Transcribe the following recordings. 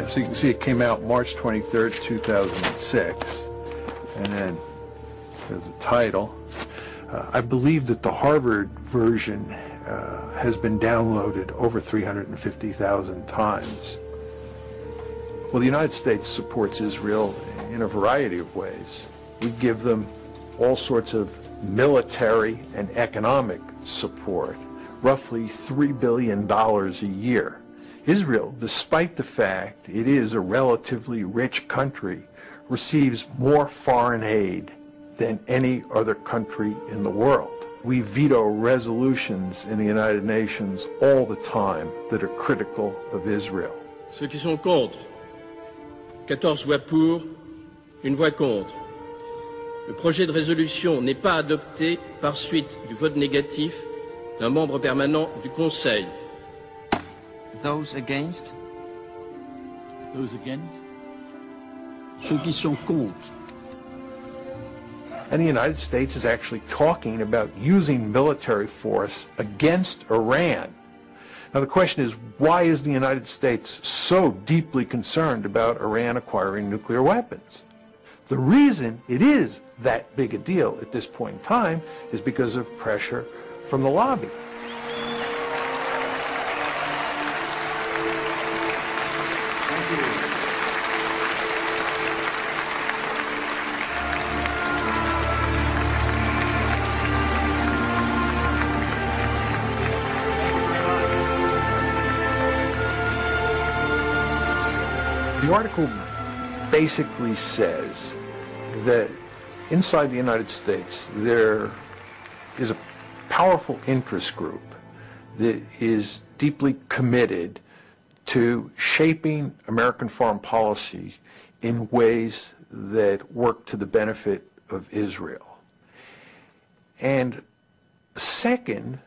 Yeah, so you can see it came out March 23rd, 2006, and then there's the title. I believe that the Harvard version has been downloaded over 350,000 times. Well, the United States supports Israel in a variety of ways. We give them all sorts of military and economic support, roughly $3 billion a year. Israel, despite the fact it is a relatively rich country, receives more foreign aid than any other country in the world. We veto resolutions in the United Nations all the time that are critical of Israel. Ceux qui sont contre, 14 voix pour, une voix contre. Le projet de résolution n'est pas adopté par suite du vote négatif d'un membre permanent du Conseil. Those against? Those against? Ceux qui sont contre. And the United States is actually talking about using military force against Iran. Now the question is, why is the United States so deeply concerned about Iran acquiring nuclear weapons? The reason it is that big a deal at this point in time is because of pressure from the lobby. The article basically says that inside the United States there is a powerful interest group that is deeply committed to shaping American foreign policy in ways that work to the benefit of Israel. And second,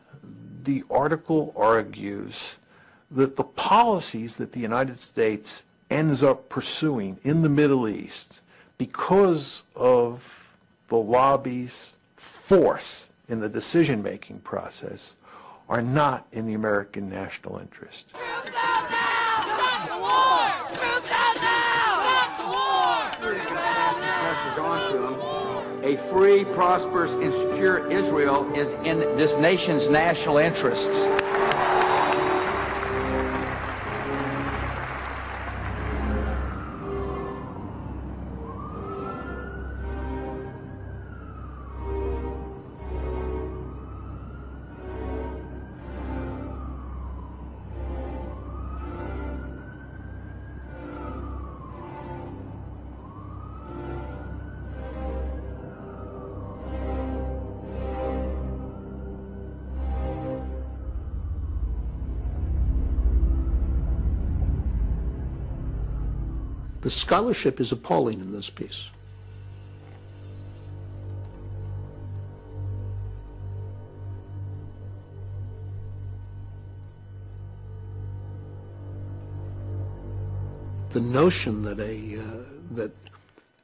the article argues that the policies that the United States ends up pursuing in the Middle East because of the lobby's force in the decision-making process are not in the American national interest. Troops out now! Stop the war! Troops out now! Stop the war! Troops out now! A free, prosperous, and secure Israel is in this nation's national interests. The scholarship is appalling in this piece. The notion that that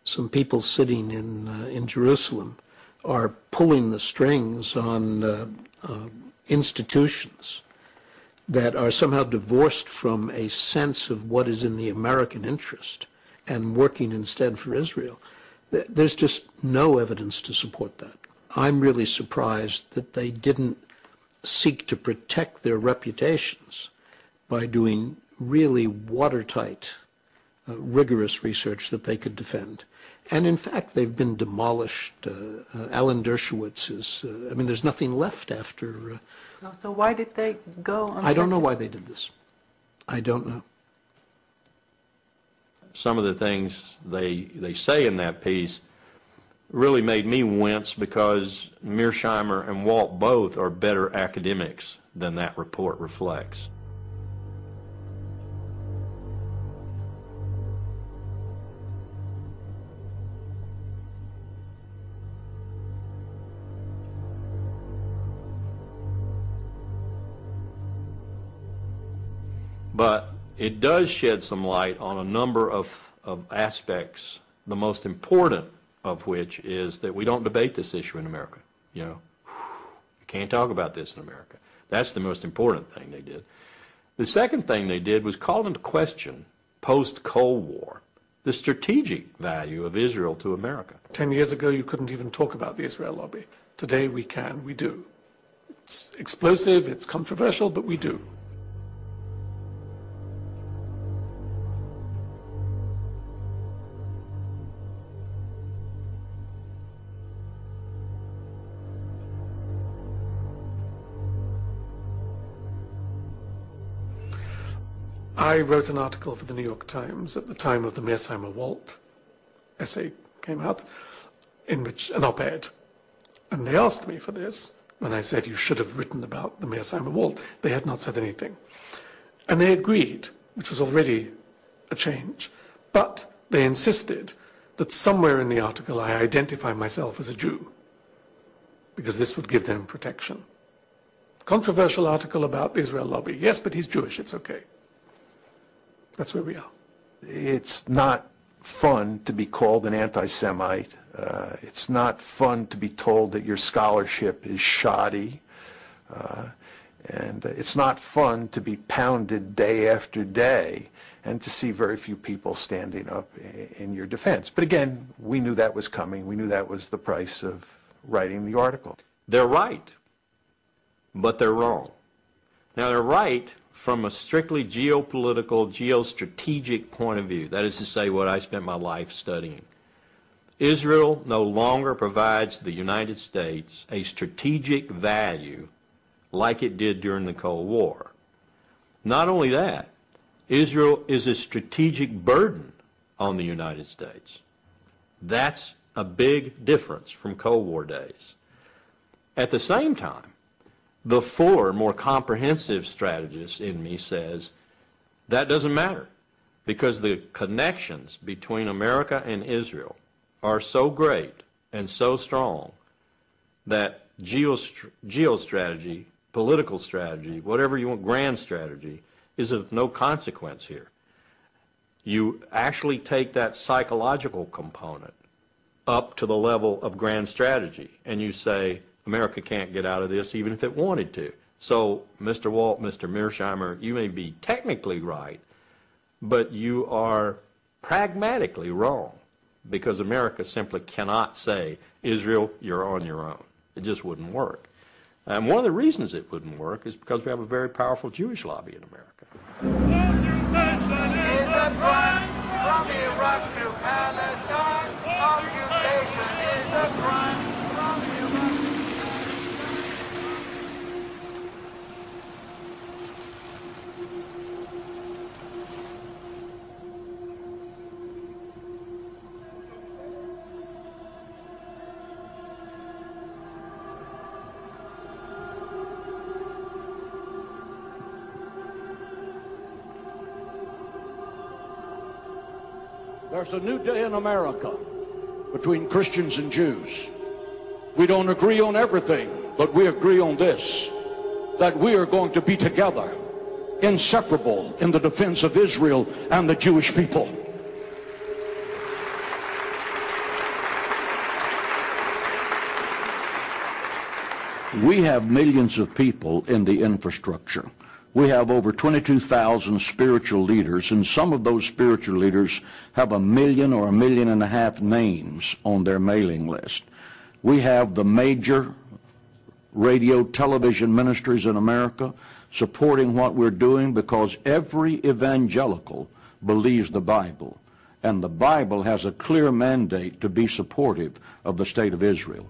some people sitting in Jerusalem are pulling the strings on institutions that are somehow divorced from a sense of what is in the American interest and working instead for Israel, there's just no evidence to support that. I'm really surprised that they didn't seek to protect their reputations by doing really watertight, rigorous research that they could defend. And in fact, they've been demolished. Alan Dershowitz is, I mean, there's nothing left after. So why did they go on? I don't know why they did this. I don't know. Some of the things they say in that piece really made me wince because Mearsheimer and Walt both are better academics than that report reflects. But it does shed some light on a number of aspects, the most important of which is that we don't debate this issue in America. You know, you can't talk about this in America. That's the most important thing they did. The second thing they did was call into question post-Cold War, the strategic value of Israel to America. 10 years ago, you couldn't even talk about the Israel lobby. Today, we can, we do. It's explosive, it's controversial, but we do. I wrote an article for the New York Times at the time of the Mearsheimer-Walt essay came out, in which an op-ed. And they asked me for this when I said you should have written about the Mearsheimer-Walt. They had not said anything. And they agreed, which was already a change. But they insisted that somewhere in the article I identify myself as a Jew, because this would give them protection. Controversial article about the Israel lobby. Yes, but he's Jewish, it's okay. That's where we are. It's not fun to be called an anti-Semite. It's not fun to be told that your scholarship is shoddy. And it's not fun to be pounded day after day and to see very few people standing up in your defense. But again, we knew that was coming. We knew that was the price of writing the article. They're right, but they're wrong. Now, they're right from a strictly geopolitical, geostrategic point of view. That is to say, what I spent my life studying. Israel no longer provides the United States a strategic value like it did during the Cold War. Not only that, Israel is a strategic burden on the United States. That's a big difference from Cold War days. At the same time, the fuller, more comprehensive strategist in me says that doesn't matter, because the connections between America and Israel are so great and so strong that geostrategy, political strategy, whatever you want, grand strategy, is of no consequence here. You actually take that psychological component up to the level of grand strategy, and you say, America can't get out of this even if it wanted to. So, Mr. Walt, Mr. Mearsheimer, you may be technically right, but you are pragmatically wrong, because America simply cannot say, Israel, you're on your own. It just wouldn't work. And one of the reasons it wouldn't work is because we have a very powerful Jewish lobby in America. Is a crime from Iraq to Palestine. Occupation is a crime from Iraq. There's a new day in America between Christians and Jews. We don't agree on everything, but we agree on this, that we are going to be together, inseparable in the defense of Israel and the Jewish people. We have millions of people in the infrastructure. We have over 22,000 spiritual leaders, and some of those spiritual leaders have 1 million or 1.5 million names on their mailing list. We have the major radio, television ministries in America supporting what we're doing, because every evangelical believes the Bible, and the Bible has a clear mandate to be supportive of the state of Israel.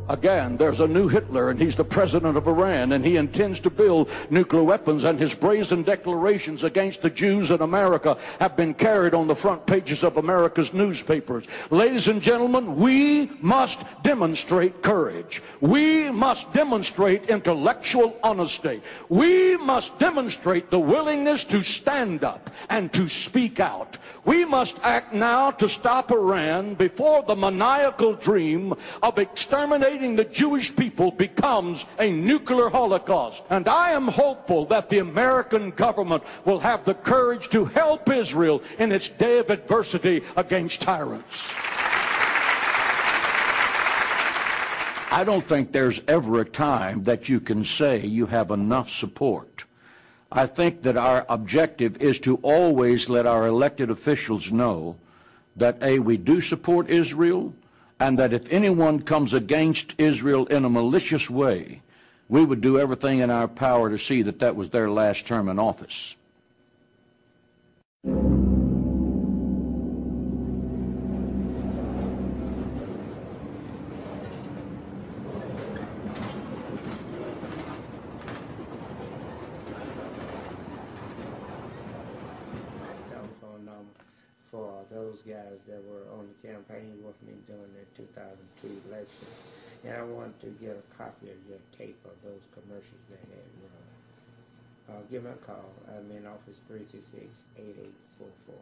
Again, there's a new Hitler, and he's the president of Iran, and he intends to build nuclear weapons, and his brazen declarations against the Jews in America have been carried on the front pages of America's newspapers. Ladies and gentlemen, we must demonstrate courage. We must demonstrate intellectual honesty. We must demonstrate the willingness to stand up and to speak out. We must act now to stop Iran before the maniacal dream of exterminating exterminating the Jewish people becomes a nuclear holocaust. And I am hopeful that the American government will have the courage to help Israel in its day of adversity against tyrants. I don't think there's ever a time that you can say you have enough support. I think that our objective is to always let our elected officials know that, A, we do support Israel, and that if anyone comes against Israel in a malicious way, we would do everything in our power to see that that was their last term in office. For those guys that were on the campaign with me during the 2002 election, and I wanted to get a copy of your tape of those commercials that had run. Give me a call. I'm in office 326-8844.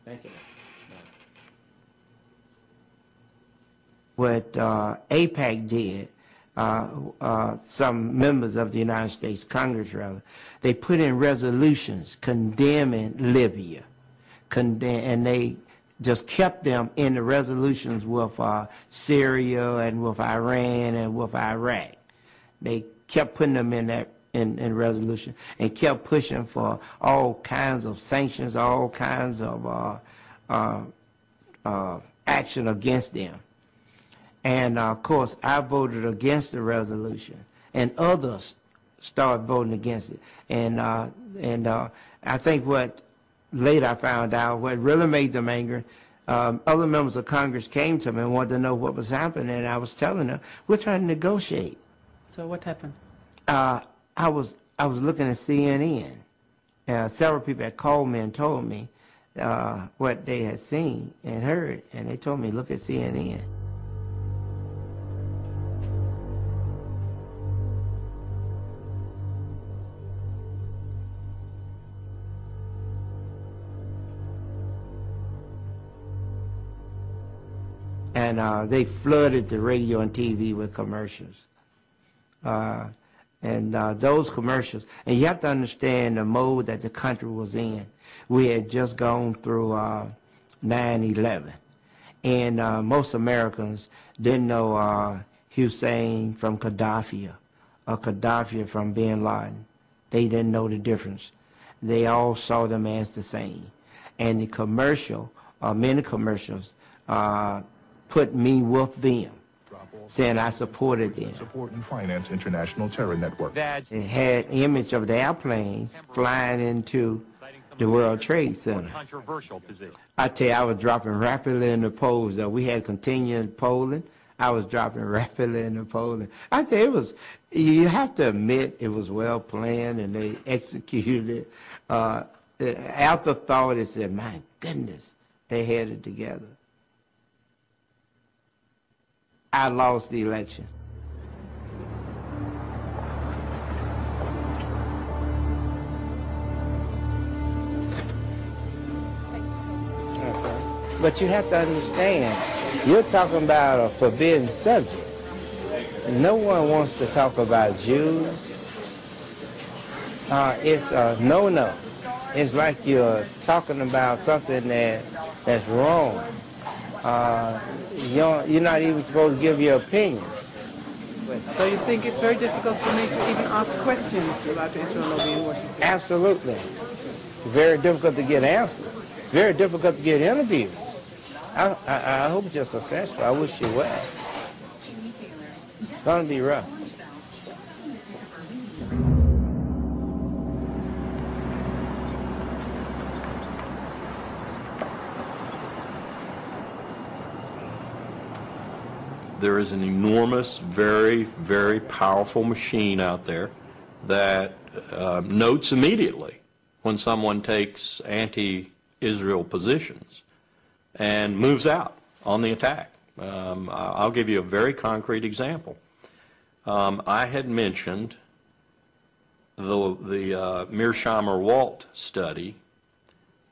Thank you. What AIPAC did, some members of the United States Congress, rather, they put in resolutions condemning Libya. And they just kept them in the resolutions with Syria and with Iran and with Iraq. They kept putting them in that in resolution and kept pushing for all kinds of sanctions, all kinds of action against them. And of course, I voted against the resolution, and others started voting against it. And I think what later I found out what really made them angry, other members of Congress came to me and wanted to know what was happening, and I was telling them, we're trying to negotiate. So what happened? I was looking at CNN. Several people had called me and told me what they had seen and heard, and they told me, look at CNN. And they flooded the radio and TV with commercials. Those commercials, and you have to understand the mode that the country was in. We had just gone through 9/11, and most Americans didn't know Hussein from Gaddafi or Gaddafi from bin Laden. They didn't know the difference. They all saw them as the same. And the commercial, many commercials, put me with them, saying I supported them. Support and finance international terror network. It had image of the airplanes flying into the World Trade Center. I tell you, I was dropping rapidly in the polls. We had continuing polling. I was dropping rapidly in the polling. I tell you, it was, you have to admit it was well planned and they executed it. The afterthought is that, my goodness, they had it together. I lost the election. But you have to understand, you're talking about a forbidden subject. No one wants to talk about Jews. It's a no-no. It's like you're talking about something that's wrong. You're not even supposed to give your opinion. So you think it's very difficult for me to even ask questions about the Israel Lobby in Washington? Absolutely. Very difficult to get answers. Very difficult to get interviews. I hope you're successful. I wish you well. It's going to be rough. There is an enormous, very, very powerful machine out there that notes immediately when someone takes anti-Israel positions and moves out on the attack. I'll give you a very concrete example. I had mentioned the Mearsheimer-Walt study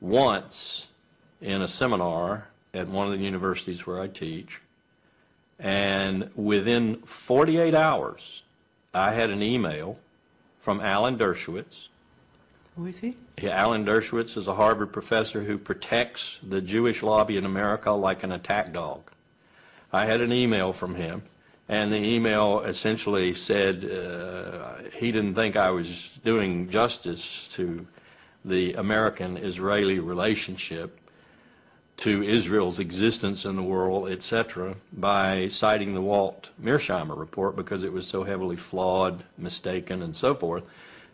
once in a seminar at one of the universities where I teach, And within 48 hours, I had an email from Alan Dershowitz. Who is he? Alan Dershowitz is a Harvard professor who protects the Jewish lobby in America like an attack dog. I had an email from him, and the email essentially said he didn't think I was doing justice to the American-Israeli relationship, to Israel's existence in the world, etc., by citing the Walt-Mearsheimer report because it was so heavily flawed, mistaken, and so forth.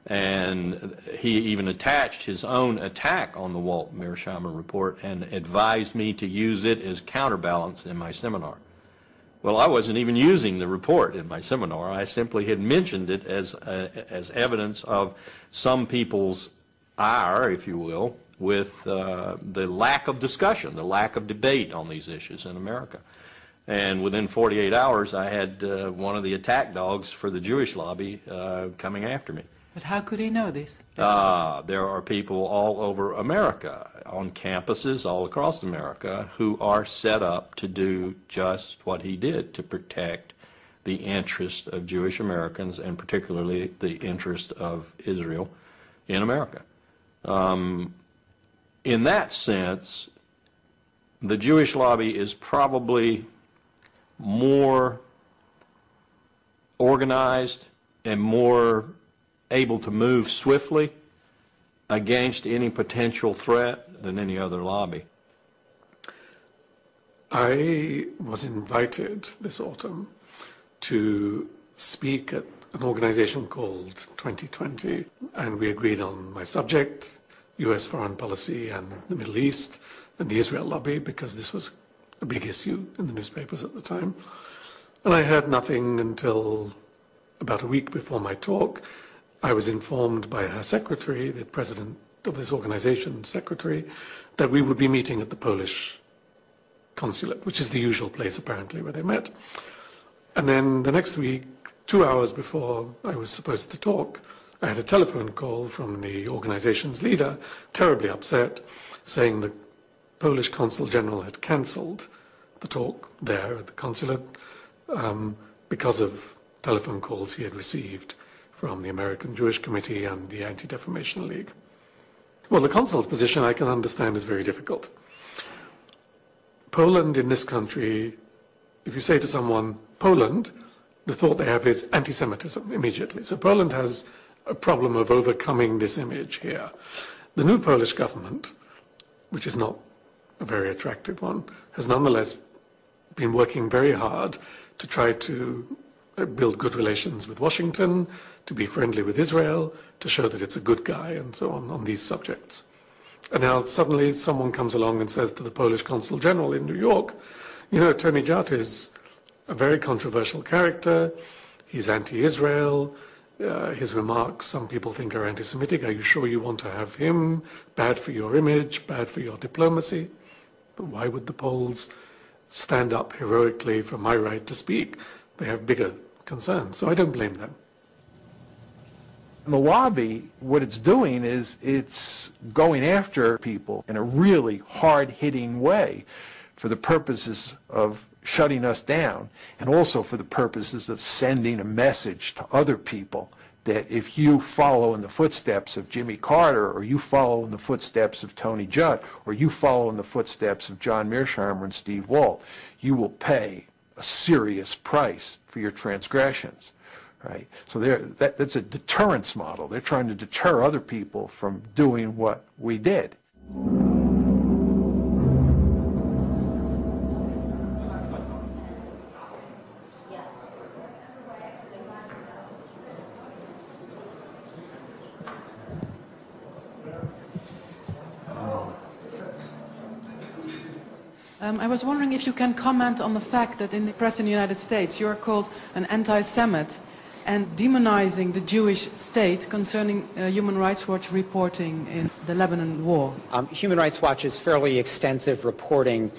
And he even attached his own attack on the Walt-Mearsheimer report and advised me to use it as counterbalance in my seminar. Well, I wasn't even using the report in my seminar. I simply had mentioned it as evidence of some people's ire, if you will, with the lack of discussion, the lack of debate on these issues in America. And within 48 hours, I had one of the attack dogs for the Jewish lobby coming after me. But how could he know this? There are people all over America, on campuses all across America, who are set up to do just what he did, to protect the interest of Jewish Americans, and particularly the interest of Israel in America. In that sense, the Jewish lobby is probably more organized and more able to move swiftly against any potential threat than any other lobby. I was invited this autumn to speak at an organization called 2020, and we agreed on my subject, U.S. foreign policy and the Middle East and the Israel lobby, because this was a big issue in the newspapers at the time. And I heard nothing until about a week before my talk. I was informed by her secretary, the president of this organization's secretary, that we would be meeting at the Polish consulate, which is the usual place apparently where they met. And then the next week, 2 hours before I was supposed to talk, I had a telephone call from the organization's leader, terribly upset, saying the Polish consul general had cancelled the talk there at the consulate because of telephone calls he had received from the American Jewish Committee and the Anti-Defamation League. Well, the consul's position I can understand is very difficult. Poland in this country, if you say to someone, Poland, the thought they have is anti-Semitism immediately. So Poland has a problem of overcoming this image here. The new Polish government, which is not a very attractive one, has nonetheless been working very hard to try to build good relations with Washington, to be friendly with Israel, to show that it's a good guy, and so on these subjects. And now suddenly someone comes along and says to the Polish consul general in New York, you know, Tony Judt is a very controversial character, he's anti-Israel, his remarks some people think are anti-Semitic, are you sure you want to have him? Bad for your image, bad for your diplomacy. But why would the Poles stand up heroically for my right to speak? They have bigger concerns, so I don't blame them. The lobby, what it's doing is it's going after people in a really hard-hitting way for the purposes of shutting us down, and also for the purposes of sending a message to other people that if you follow in the footsteps of Jimmy Carter, or you follow in the footsteps of Tony Judt, or you follow in the footsteps of John Mearsheimer and Steve Walt, you will pay a serious price for your transgressions. Right? So that's a deterrence model. They're trying to deter other people from doing what we did. I was wondering if you can comment on the fact that in the press in the United States you are called an anti-Semite and demonizing the Jewish state concerning Human Rights Watch reporting in the Lebanon war. Human Rights Watch's fairly extensive reporting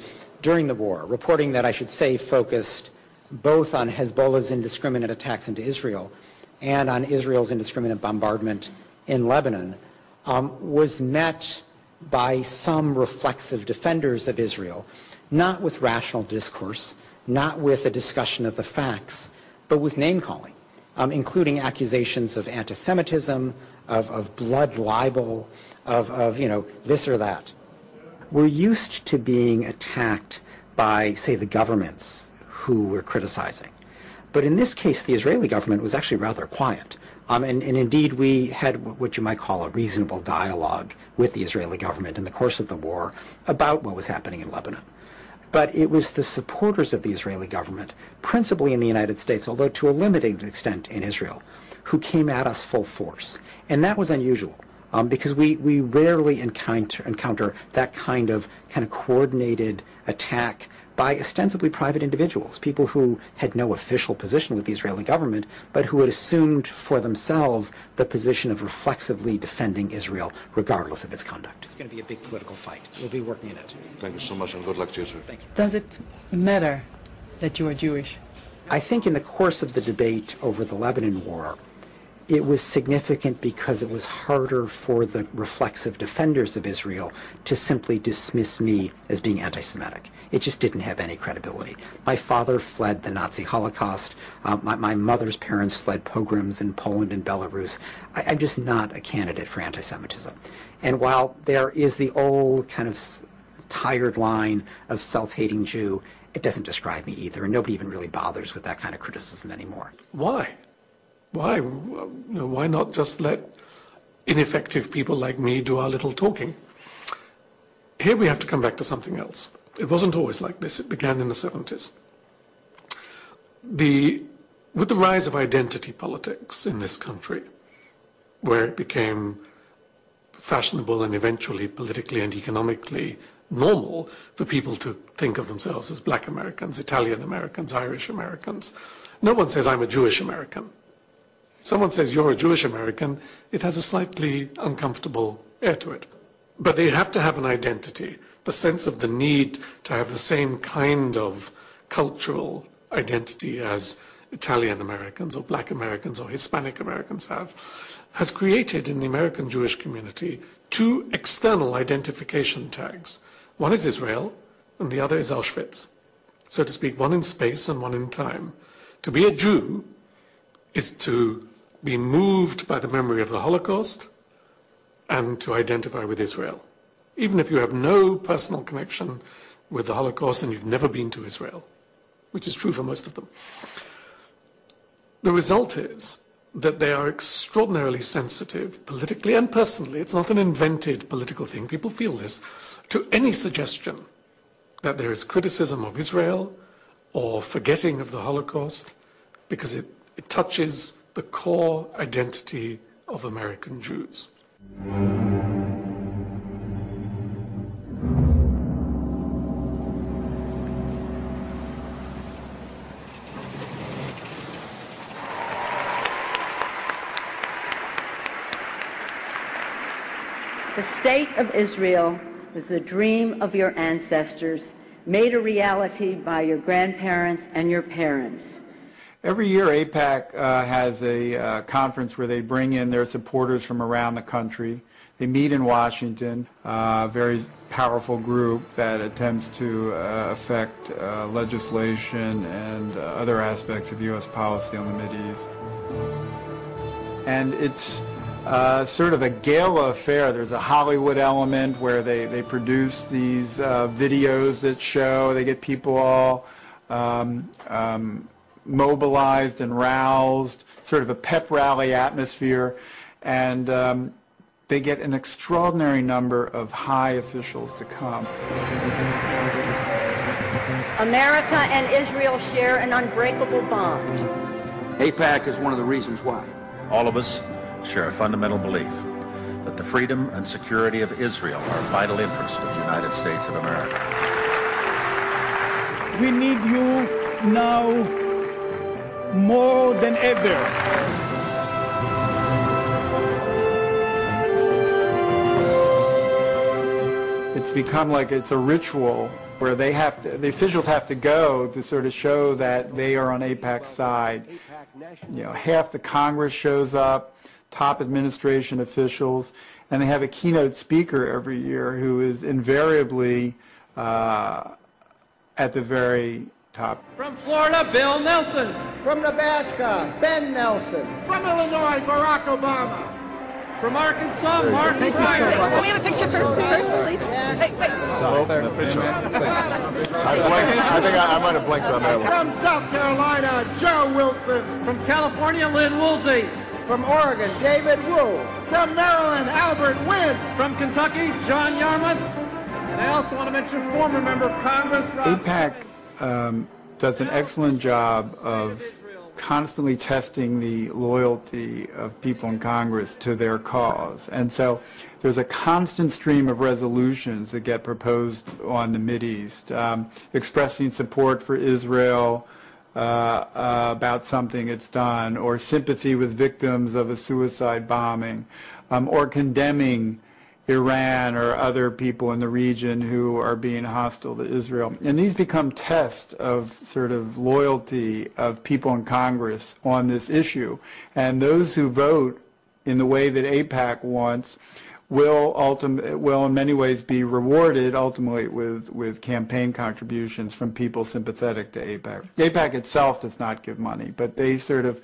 during the war, reporting that I should say focused both on Hezbollah's indiscriminate attacks into Israel and on Israel's indiscriminate bombardment in Lebanon, was met by some reflexive defenders of Israel, not with rational discourse, not with a discussion of the facts, but with name-calling, including accusations of anti-Semitism, of blood libel, of this or that. We're used to being attacked by, say, the governments who we're criticizing. But in this case, the Israeli government was actually rather quiet. And indeed, we had what you might call a reasonable dialogue with the Israeli government in the course of the war about what was happening in Lebanon. But it was the supporters of the Israeli government, principally in the United States, although to a limited extent in Israel, who came at us full force. And that was unusual, because we rarely encounter that kind of coordinated attack by ostensibly private individuals, people who had no official position with the Israeli government, but who had assumed for themselves the position of reflexively defending Israel, regardless of its conduct. It's going to be a big political fight. We'll be working in it. Thank you so much, and good luck to you, sir. Thank you. Does it matter that you are Jewish? I think in the course of the debate over the Lebanon war, it was significant because it was harder for the reflexive defenders of Israel to simply dismiss me as being anti-Semitic. It just didn't have any credibility. My father fled the Nazi Holocaust. My mother's parents fled pogroms in Poland and Belarus. I'm just not a candidate for anti-Semitism. And while there is the old kind of tired line of self-hating Jew, it doesn't describe me either, and nobody even really bothers with that kind of criticism anymore. Why? Why? Why not just let ineffective people like me do our little talking? Here we have to come back to something else. It wasn't always like this. It began in the 70s. With the rise of identity politics in this country, where it became fashionable and eventually politically and economically normal for people to think of themselves as Black Americans, Italian Americans, Irish Americans. No one says, I'm a Jewish American. If someone says, you're a Jewish American, it has a slightly uncomfortable air to it. But they have to have an identity, the sense of the need to have the same kind of cultural identity as Italian Americans or Black Americans or Hispanic Americans have, has created in the American Jewish community two external identification tags. One is Israel, and the other is Auschwitz. So to speak, one in space and one in time. To be a Jew is to be moved by the memory of the Holocaust and to identify with Israel, even if you have no personal connection with the Holocaust and you've never been to Israel, which is true for most of them. The result is that they are extraordinarily sensitive, politically and personally. It's not an invented political thing. People feel this, to any suggestion that there is criticism of Israel or forgetting of the Holocaust, because it touches the core identity of American Jews. The state of Israel was the dream of your ancestors, made a reality by your grandparents and your parents. Every year, AIPAC has a conference where they bring in their supporters from around the country. They meet in Washington, a very powerful group that attempts to affect legislation and other aspects of U.S. policy on the Mideast. And it's sort of a gala affair. There's a Hollywood element where they produce these videos that show, they get people all mobilized and roused, sort of a pep rally atmosphere, and they get an extraordinary number of high officials to come. America and Israel share an unbreakable bond. AIPAC is one of the reasons why. All of us share a fundamental belief that the freedom and security of Israel are a vital interest of the United States of America. We need you now more than ever. It's become like it's a ritual where the officials have to go to sort of show that they are on AIPAC's side. You know, half the Congress shows up, top administration officials, and they have a keynote speaker every year who is invariably at the very top. From Florida, Bill Nelson. From Nebraska, Ben Nelson. From Illinois, Barack Obama. From Arkansas, Mark Pryor. Can we have a picture first, please? I think I might have blinked on that one. From South Carolina, Joe Wilson. From California, Lynn Woolsey. From Oregon, David Wu. From Maryland, Albert Wynn. From Kentucky, John Yarmouth. And I also want to mention former member of Congress, AIPAC does an excellent job of constantly testing the loyalty of people in Congress to their cause. And so there's a constant stream of resolutions that get proposed on the Mideast, expressing support for Israel about something it's done, or sympathy with victims of a suicide bombing, or condemning Iran or other people in the region who are being hostile to Israel. And these become tests of sort of loyalty of people in Congress on this issue. And those who vote in the way that AIPAC wants will in many ways be rewarded ultimately with campaign contributions from people sympathetic to AIPAC. AIPAC itself does not give money, but they sort of,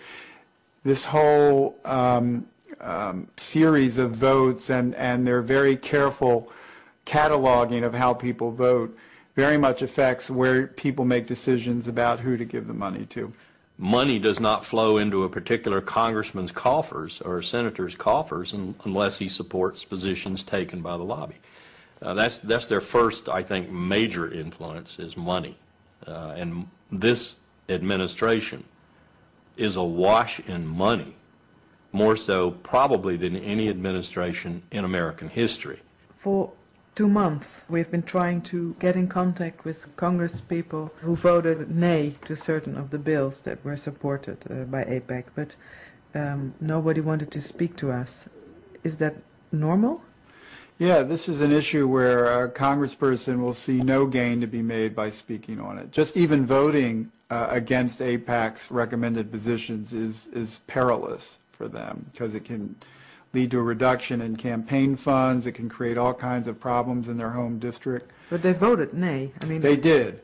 this whole series of votes and their very careful cataloging of how people vote very much affects where people make decisions about who to give the money to. Money does not flow into a particular congressman's coffers or a senator's coffers unless he supports positions taken by the lobby. That's their first, I think, major influence is money. And this administration is awash in money, more so probably than any administration in American history. For 2 months, we've been trying to get in contact with Congress people who voted nay to certain of the bills that were supported by AIPAC, but nobody wanted to speak to us. Is that normal? Yeah, this is an issue where a congressperson will see no gain to be made by speaking on it. Just even voting against AIPAC's recommended positions is perilous for them, because it can lead to a reduction in campaign funds. It can create all kinds of problems in their home district. But they voted nay. I mean, they did,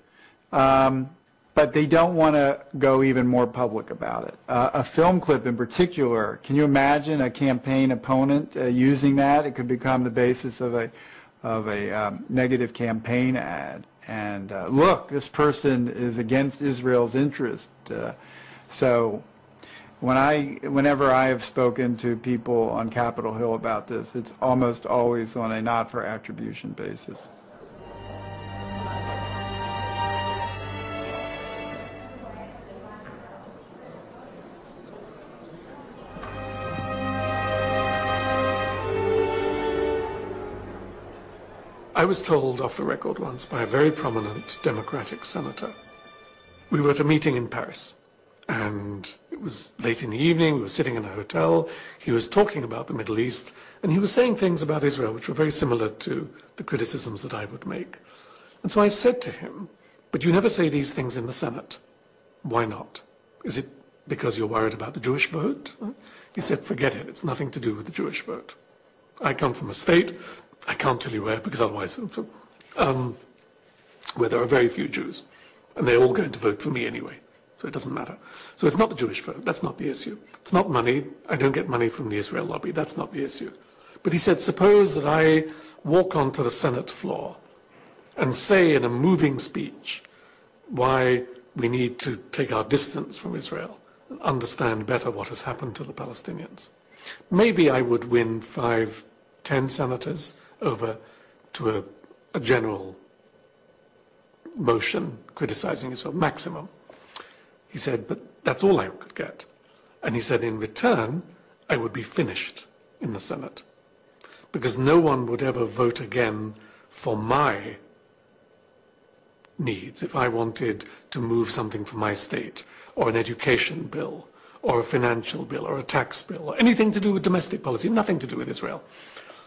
but they don't want to go even more public about it. A film clip in particular, can you imagine a campaign opponent using that? It could become the basis of a negative campaign ad. And look, this person is against Israel's interest. So whenever I have spoken to people on Capitol Hill about this, it's almost always on a not for attribution basis. I was told off the record once by a very prominent Democratic senator. We were at a meeting in Paris, and it was late in the evening. We were sitting in a hotel. He was talking about the Middle East, and he was saying things about Israel which were very similar to the criticisms that I would make. And so I said to him, "But you never say these things in the Senate. Why not? Is it because you're worried about the Jewish vote?" He said, "Forget it. It's nothing to do with the Jewish vote. I come from a state, I can't tell you where, because otherwise, where there are very few Jews, and they're all going to vote for me anyway, so it doesn't matter. So it's not the Jewish vote, that's not the issue. It's not money, I don't get money from the Israel lobby, that's not the issue." But he said, suppose that I walk onto the Senate floor and say in a moving speech why we need to take our distance from Israel and understand better what has happened to the Palestinians. Maybe I would win 5, 10 senators over to a general motion criticizing Israel, maximum. He said, but that's all I could get. And he said, in return, I would be finished in the Senate, because no one would ever vote again for my needs. If I wanted to move something for my state, or an education bill, or a financial bill, or a tax bill, or anything to do with domestic policy, nothing to do with Israel,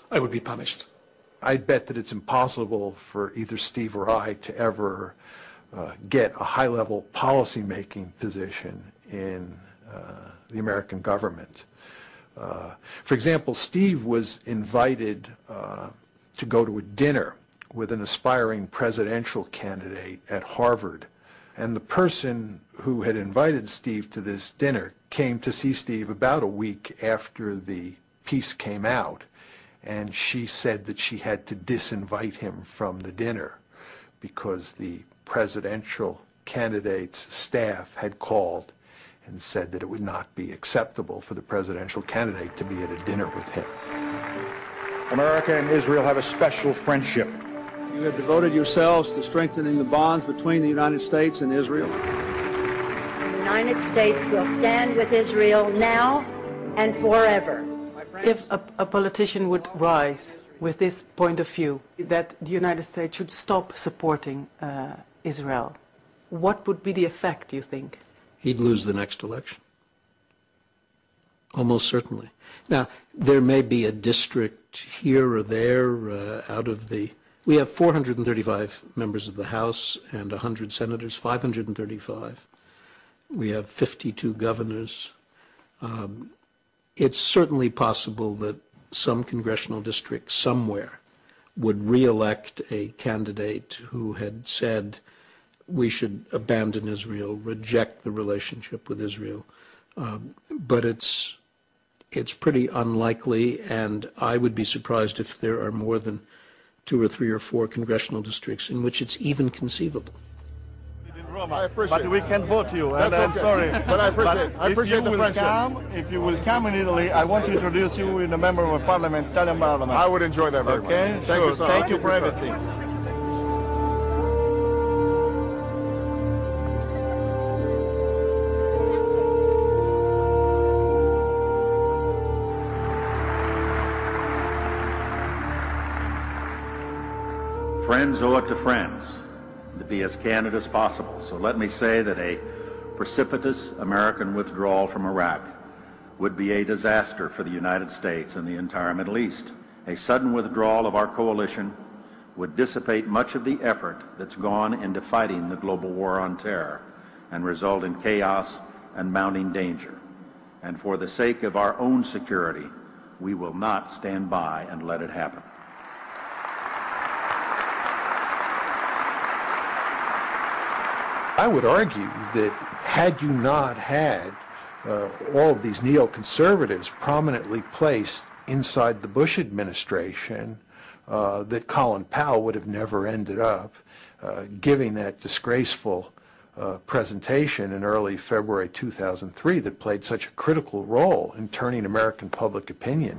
I would be punished. I bet that it's impossible for either Steve or I to ever get a high-level policy-making position in the American government. For example, Steve was invited to go to a dinner with an aspiring presidential candidate at Harvard And the person who had invited Steve to this dinner came to see Steve about a week after the piece came out, and she said that she had to disinvite him from the dinner because the presidential candidate's staff had called and said that it would not be acceptable for the presidential candidate to be at a dinner with him. America and Israel have a special friendship. You have devoted yourselves to strengthening the bonds between the United States and Israel. The United States will stand with Israel now and forever. If a politician would rise with this point of view, that the United States should stop supporting Israel, what would be the effect, do you think? He'd lose the next election. Almost certainly. Now, there may be a district here or there out of the... We have 435 members of the House and 100 senators, 535. We have 52 governors. It's certainly possible that some congressional district somewhere would re-elect a candidate who had said we should abandon Israel, reject the relationship with Israel. But it's pretty unlikely, and I would be surprised if there are more than 2 or 3 or 4 congressional districts in which it's even conceivable. I appreciate but we can vote you, and That's I'm okay. sorry. But I appreciate the friendship. If you will come in Italy, I want to introduce you with a member of parliament, Italian parliament. I would enjoy that very much. Okay? Thank you so much. Thank you for everything. Friends owe it to friends to be as candid as possible. So let me say that a precipitous American withdrawal from Iraq would be a disaster for the United States and the entire Middle East. A sudden withdrawal of our coalition would dissipate much of the effort that's gone into fighting the global war on terror and result in chaos and mounting danger. And for the sake of our own security, we will not stand by and let it happen. I would argue that had you not had all of these neoconservatives prominently placed inside the Bush administration, that Colin Powell would have never ended up giving that disgraceful presentation in early February 2003 that played such a critical role in turning American public opinion.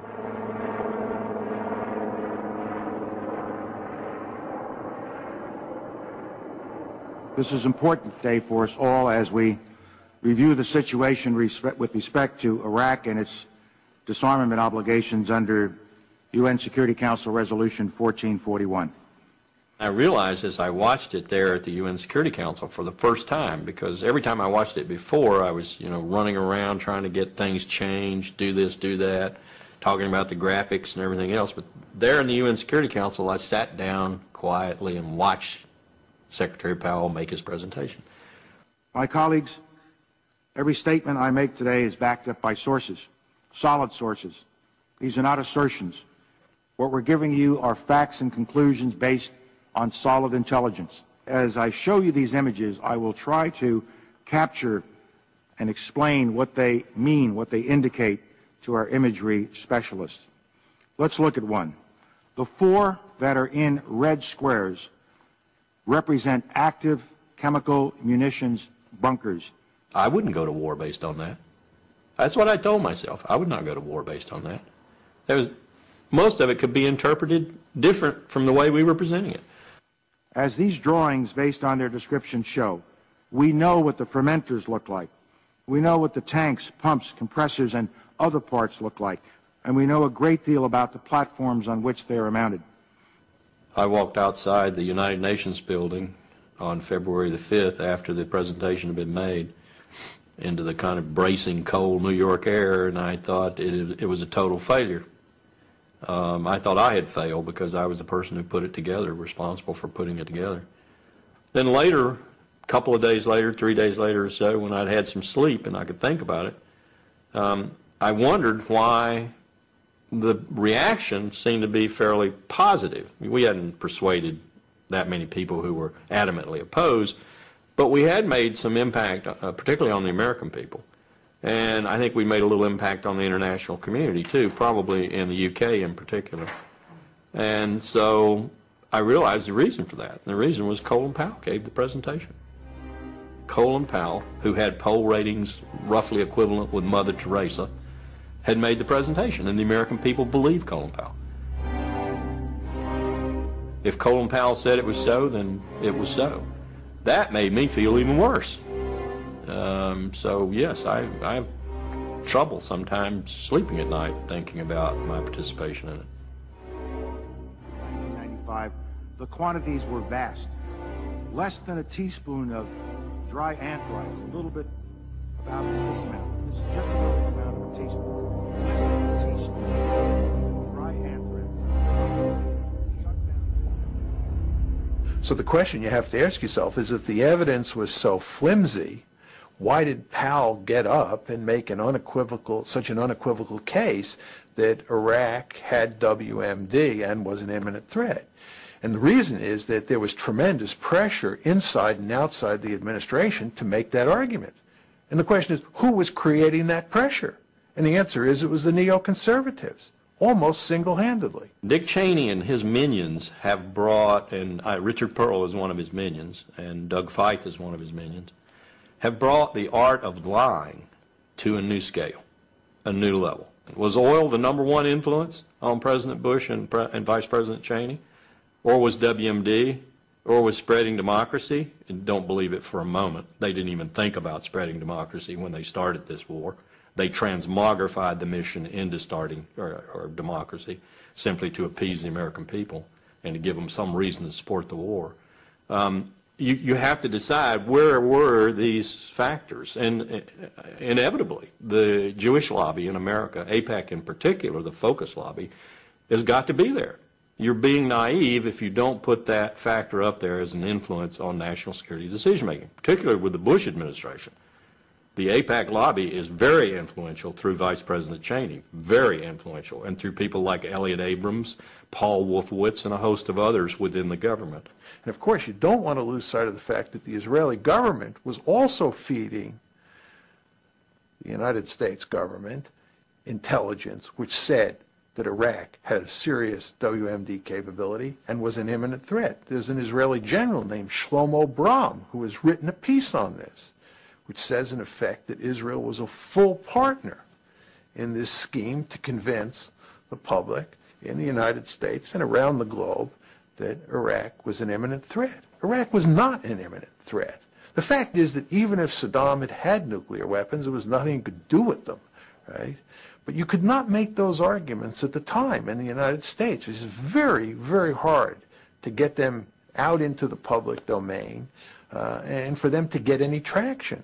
This is an important day for us all as we review the situation with respect to Iraq and its disarmament obligations under UN Security Council Resolution 1441. I realized as I watched it there at the UN Security Council for the first time, because every time I watched it before, I was, running around trying to get things changed, do this, do that, talking about the graphics and everything else. But there in the UN Security Council, I sat down quietly and watched Secretary Powell make his presentation. My colleagues, every statement I make today is backed up by sources, solid sources. These are not assertions. What we're giving you are facts and conclusions based on solid intelligence. As I show you these images, I will try to capture and explain what they mean, what they indicate to our imagery specialists. Let's look at one. The 4 that are in red squares represent active chemical munitions bunkers. I wouldn't go to war based on that. That's what I told myself. I would not go to war based on that. Most of it could be interpreted different from the way we were presenting it. As these drawings, based on their description, show, we know what the fermenters look like. We know what the tanks, pumps, compressors, and other parts look like. And we know a great deal about the platforms on which they are mounted. I walked outside the United Nations building on February the 5th after the presentation had been made into the kind of bracing cold New York air, and I thought it was a total failure. I thought I had failed because I was the person who put it together, responsible for putting it together. Then later, a couple of days later, 3 days later or so, when I'd had some sleep and I could think about it, I wondered why the reaction seemed to be fairly positive. We hadn't persuaded that many people who were adamantly opposed, But we had made some impact, particularly on the American people. And I think we made a little impact on the international community, too, probably in the UK in particular. And so I realized the reason for that. The reason was Colin Powell gave the presentation. Colin Powell, who had poll ratings roughly equivalent with Mother Teresa, had made the presentation, and the American people believed Colin Powell. If Colin Powell said it was so, then it was so. That made me feel even worse. So yes, I have trouble sometimes sleeping at night thinking about my participation in it. 1995, the quantities were vast. Less than a teaspoon of dry anthrax, a little bit about this amount. This is just about the amount of a teaspoon. Less than a teaspoon of dry anthrax. So the question you have to ask yourself is, if the evidence was so flimsy, why did Powell get up and make such an unequivocal case that Iraq had WMD and was an imminent threat? And the reason is that there was tremendous pressure inside and outside the administration to make that argument. And the question is, who was creating that pressure? And the answer is, it was the neoconservatives, almost single-handedly. Dick Cheney and his minions have brought, and Richard Pearl is one of his minions, and Doug Feith is one of his minions, have brought the art of lying to a new scale, a new level. Was oil the #1 influence on President Bush and Vice President Cheney? Or was WMD? Or was spreading democracy? And don't believe it for a moment. They didn't even think about spreading democracy when they started this war. They transmogrified the mission into starting or democracy simply to appease the American people and to give them some reason to support the war. You have to decide, where were these factors? And inevitably, the Jewish lobby in America, AIPAC in particular, the focus lobby, has got to be there. You're being naive if you don't put that factor up there as an influence on national security decision-making, particularly with the Bush administration. The AIPAC lobby is very influential through Vice President Cheney, very influential, and through people like Elliot Abrams, Paul Wolfowitz, and a host of others within the government. And of course, you don't want to lose sight of the fact that the Israeli government was also feeding the United States government intelligence, which said that Iraq had a serious WMD capability and was an imminent threat. There's an Israeli general named Shlomo Bram who has written a piece on this, which says in effect that Israel was a full partner in this scheme to convince the public in the United States and around the globe that Iraq was an imminent threat. Iraq was not an imminent threat. The fact is that even if Saddam had nuclear weapons, there was nothing you could do with them, right? But you could not make those arguments at the time in the United States. It was very, very hard to get them out into the public domain and for them to get any traction.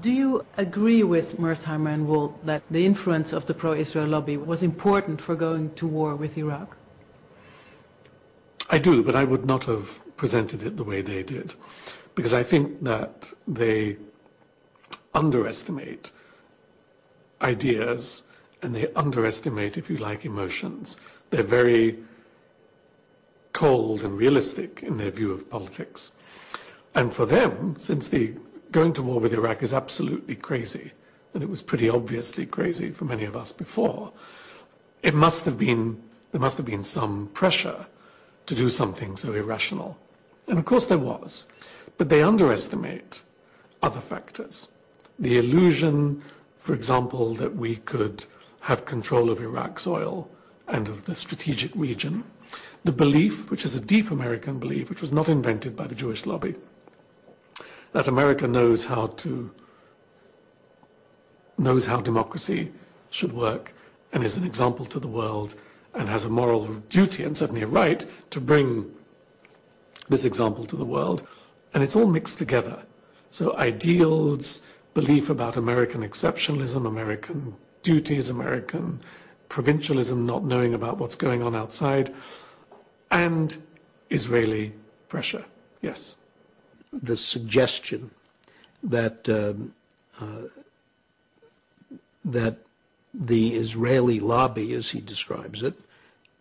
Do you agree with Mearsheimer and Walt that the influence of the pro-Israel lobby was important for going to war with Iraq? I do, but I would not have presented it the way they did, because I think that they underestimate ideas and they underestimate, if you like, emotions. They're very cold and realistic in their view of politics. And for them, since going to war with Iraq is absolutely crazy, and it was pretty obviously crazy for many of us before, there must have been some pressure to do something so irrational. And of course there was. But they underestimate other factors. The illusion, for example, that we could have control of Iraq's oil and of the strategic region. The belief, which is a deep American belief, which was not invented by the Jewish lobby, that America knows how democracy should work and is an example to the world and has a moral duty and certainly a right to bring this example to the world. And it's all mixed together. So ideals, belief about American exceptionalism, American duties, American provincialism, not knowing about what's going on outside, and Israeli pressure. Yes. The suggestion that that the Israeli lobby, as he describes it,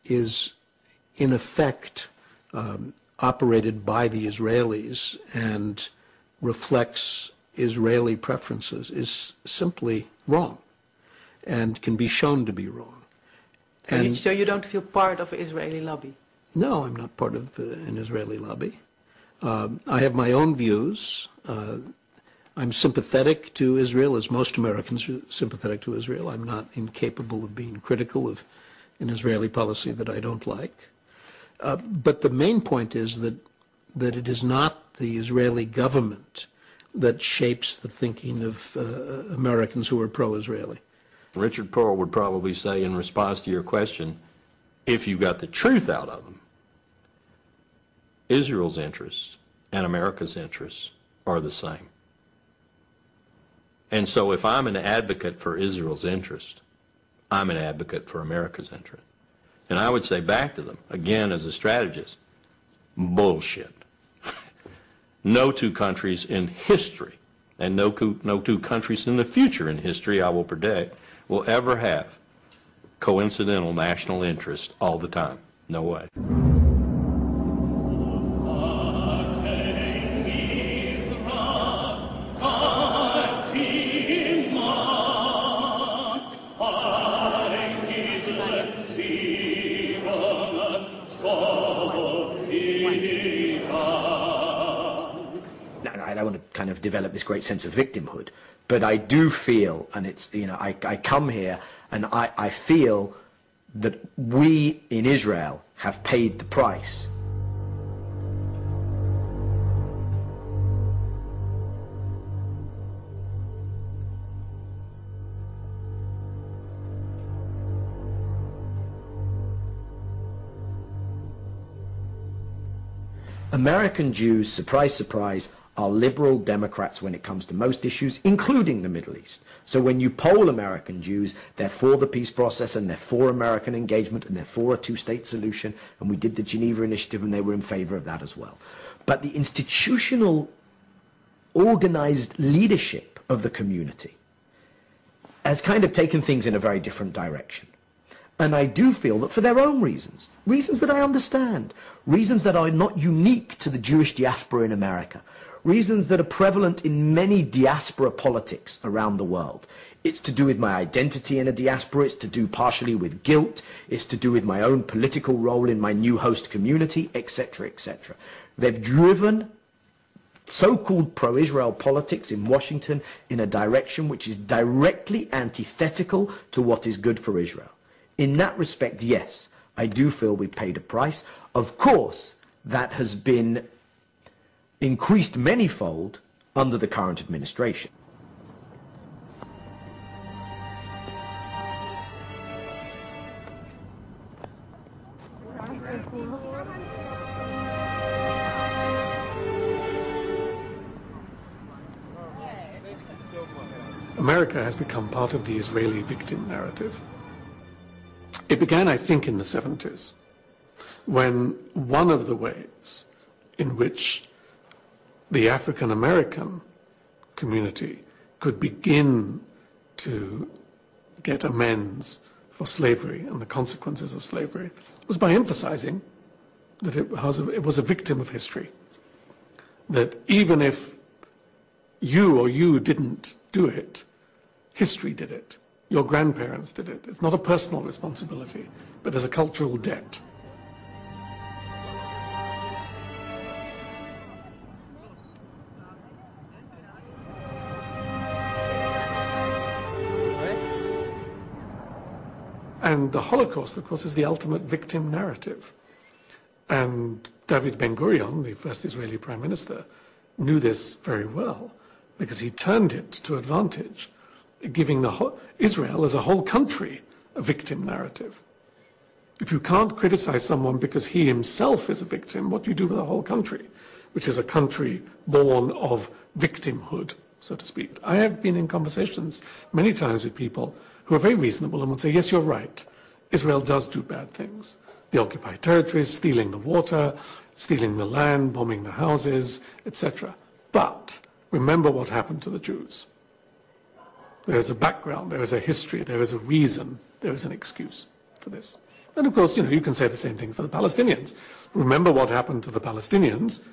is in effect operated by the Israelis and reflects Israeli preferences is simply wrong and can be shown to be wrong. So you don't feel part of the Israeli lobby? No, I'm not part of an Israeli lobby. I have my own views. I'm sympathetic to Israel, as most Americans are sympathetic to Israel. I'm not incapable of being critical of an Israeli policy that I don't like. But the main point is that it is not the Israeli government that shapes the thinking of Americans who are pro-Israeli. Richard Pearl would probably say, in response to your question, if you got the truth out of them, Israel's interests and America's interests are the same. And so if I'm an advocate for Israel's interest, I'm an advocate for America's interest. And I would say back to them, again as a strategist, bullshit. No two countries in history, and no two countries in the future in history, I will predict, will ever have coincidental national interest all the time. No way. I don't want to kind of develop this great sense of victimhood, but I do feel, and it's, you know, I come here and I feel that we in Israel have paid the price. American Jews, surprise, surprise, are liberal Democrats when it comes to most issues, including the Middle East. So when you poll American Jews, they're for the peace process and they're for American engagement and they're for a two-state solution. And we did the Geneva Initiative and they were in favor of that as well. But the institutional, organized leadership of the community has kind of taken things in a very different direction. And I do feel that for their own reasons, reasons that I understand, reasons that are not unique to the Jewish diaspora in America, reasons that are prevalent in many diaspora politics around the world. It's to do with my identity in a diaspora, it's to do partially with guilt, it's to do with my own political role in my new host community, etc., etc. They've driven so-called pro-Israel politics in Washington in a direction which is directly antithetical to what is good for Israel. In that respect, yes, I do feel we paid a price. Of course, that has been increased manyfold under the current administration. America has become part of the Israeli victim narrative. It began, I think, in the 70s, when one of the ways in which the African-American community could begin to get amends for slavery and the consequences of slavery was by emphasizing that it was a victim of history. That even if you didn't do it, history did it. Your grandparents did it. It's not a personal responsibility, but as a cultural debt. And the Holocaust, of course, is the ultimate victim narrative. And David Ben-Gurion, the first Israeli prime minister, knew this very well because he turned it to advantage, giving Israel as a whole country a victim narrative. If you can't criticize someone because he himself is a victim, what do you do with a whole country, which is a country born of victimhood, so to speak? I have been in conversations many times with people who are very reasonable and would say, yes, you're right, Israel does do bad things. The occupied territories, stealing the water, stealing the land, bombing the houses, etc. But remember what happened to the Jews. There is a background, there is a history, there is a reason, there is an excuse for this. And of course, you can say the same thing for the Palestinians. Remember what happened to the Palestinians,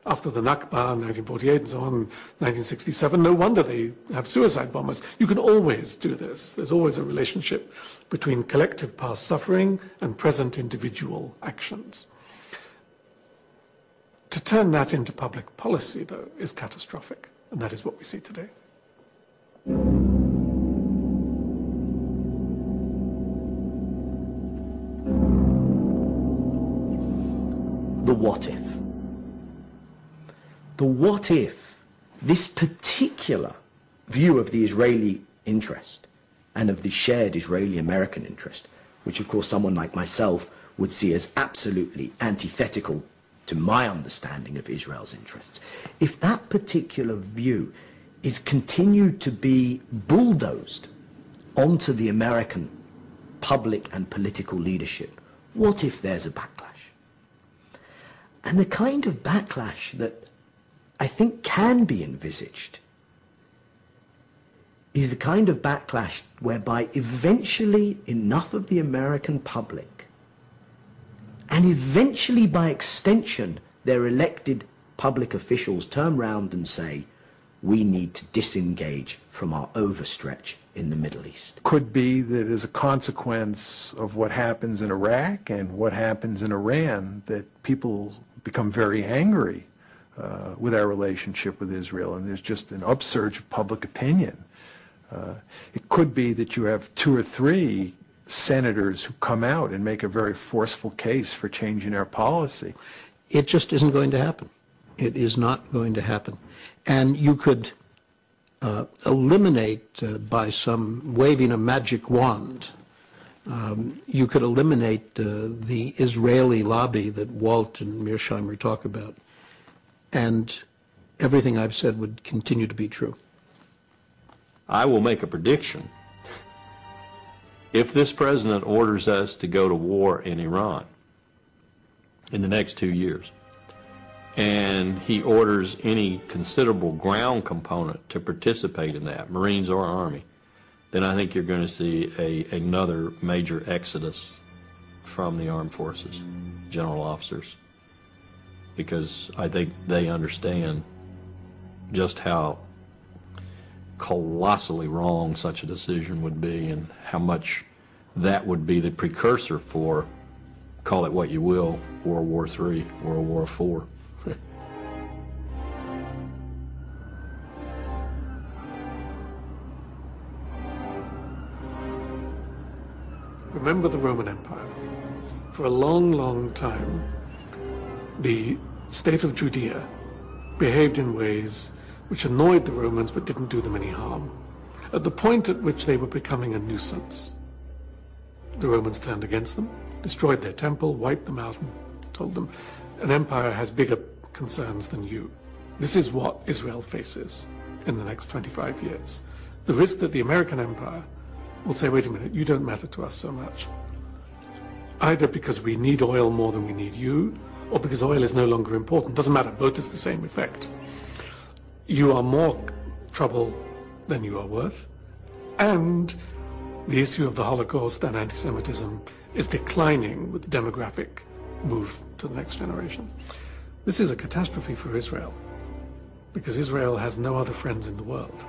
after the Nakba in 1948 and so on, 1967, no wonder they have suicide bombers. You can always do this. There's always a relationship between collective past suffering and present individual actions. To turn that into public policy, though, is catastrophic, and that is what we see today. The what if. The what if this particular view of the Israeli interest and of the shared Israeli-American interest, which of course someone like myself would see as absolutely antithetical to my understanding of Israel's interests, if that particular view is continued to be bulldozed onto the American public and political leadership, what if there's a backlash? And the kind of backlash that I think can be envisaged is the kind of backlash whereby eventually enough of the American public, and eventually by extension their elected public officials, turn round and say, we need to disengage from our overstretch in the Middle East. Could be that as a consequence of what happens in Iraq and what happens in Iran, that people become very angry with our relationship with Israel, and there's just an upsurge of public opinion. It could be that you have 2 or 3 senators who come out and make a very forceful case for changing our policy. It just isn't going to happen. It is not going to happen. And you could eliminate by some waving a magic wand, you could eliminate the Israeli lobby that Walt and Mearsheimer talk about, and everything I've said would continue to be true. I will make a prediction. If this president orders us to go to war in Iran in the next 2 years, and he orders any considerable ground component to participate in that, Marines or Army, then I think you're going to see another major exodus from the armed forces, general officers, because I think they understand just how colossally wrong such a decision would be and how much that would be the precursor for, call it what you will, World War III, World War IV. Remember the Roman Empire. For a long, long time, the state of Judea behaved in ways which annoyed the Romans but didn't do them any harm. At the point at which they were becoming a nuisance, the Romans turned against them, destroyed their temple, wiped them out, and told them, an empire has bigger concerns than you. This is what Israel faces in the next 25 years. The risk that the American empire will say, wait a minute, you don't matter to us so much. Either because we need oil more than we need you, or because oil is no longer important. Doesn't matter, both is the same effect. You are more trouble than you are worth, and the issue of the Holocaust and anti-Semitism is declining with the demographic move to the next generation. This is a catastrophe for Israel, because Israel has no other friends in the world.